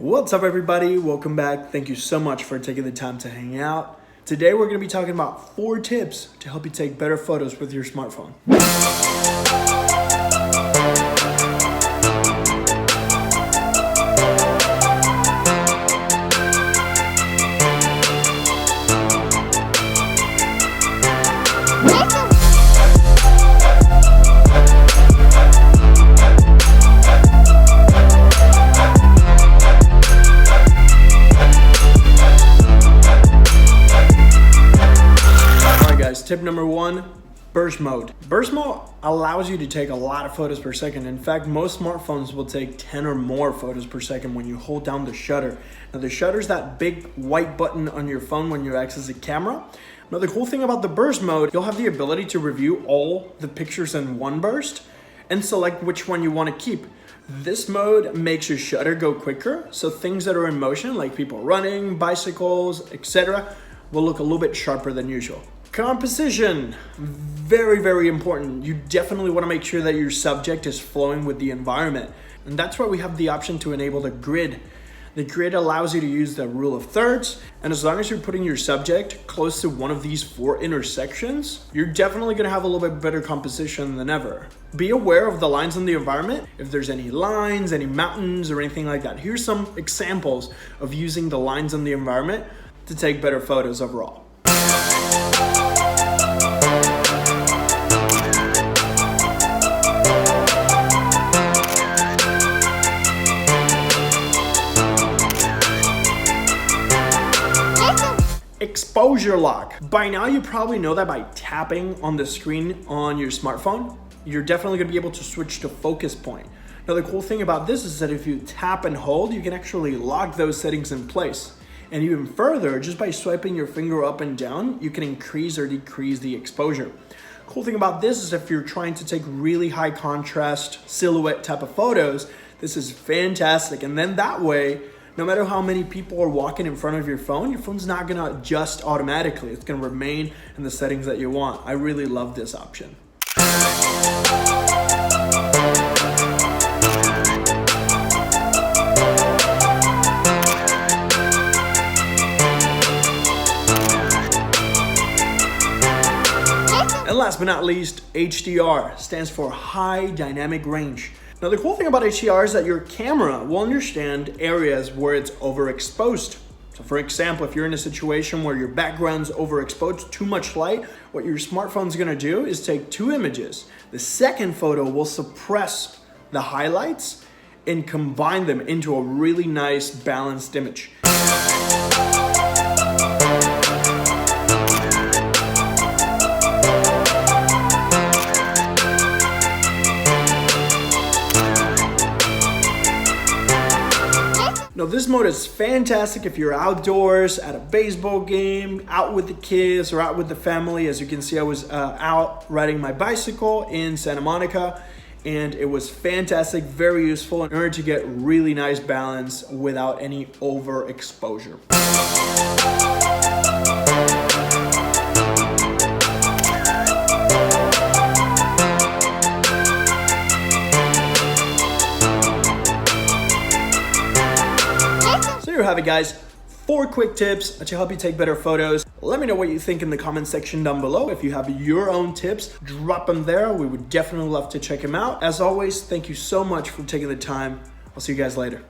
What's up, everybody? Welcome back. Thank you so much for taking the time to hang out. Today we're going to be talking about 4 tips to help you take better photos with your smartphone. Tip number 1, burst mode. Burst mode allows you to take a lot of photos per second. In fact, most smartphones will take 10 or more photos per second when you hold down the shutter. Now, the shutter is that big white button on your phone when you access the camera. Now, the cool thing about the burst mode, you'll have the ability to review all the pictures in one burst and select which one you want to keep. This mode makes your shutter go quicker, so things that are in motion, like people running, bicycles, etc., will look a little bit sharper than usual. Composition, very important. You definitely want to make sure that your subject is flowing with the environment. And that's why we have the option to enable the grid. The grid allows you to use the rule of thirds. And as long as you're putting your subject close to one of these 4 intersections, you're definitely going to have a little bit better composition than ever. Be aware of the lines in the environment. If there's any lines, any mountains, or anything like that. Here's some examples of using the lines in the environment to take better photos overall. Exposure lock. By now you probably know that by tapping on the screen on your smartphone, you're definitely going to be able to switch to focus point. Now, the cool thing about this is that if you tap and hold, you can actually lock those settings in place. And even further, just by swiping your finger up and down, you can increase or decrease the exposure. Cool thing about this is if you're trying to take really high contrast silhouette type of photos, this is fantastic. And then that way, no matter how many people are walking in front of your phone's not gonna adjust automatically. It's gonna remain in the settings that you want. I really love this option. And last but not least, HDR stands for high dynamic range. Now, the cool thing about HDR is that your camera will understand areas where it's overexposed. So for example, if you're in a situation where your background's overexposed, too much light, what your smartphone's gonna do is take 2 images. The second photo will suppress the highlights and combine them into a really nice balanced image. Now, this mode is fantastic if you're outdoors, at a baseball game, out with the kids, or out with the family. As you can see, I was out riding my bicycle in Santa Monica, and it was fantastic, very useful in order to get really nice balance without any overexposure. There you have it, guys. 4 quick tips to help you take better photos. Let me know what you think in the comment section down below. If you have your own tips, drop them there. We would definitely love to check them out. As always, thank you so much for taking the time. I'll see you guys later.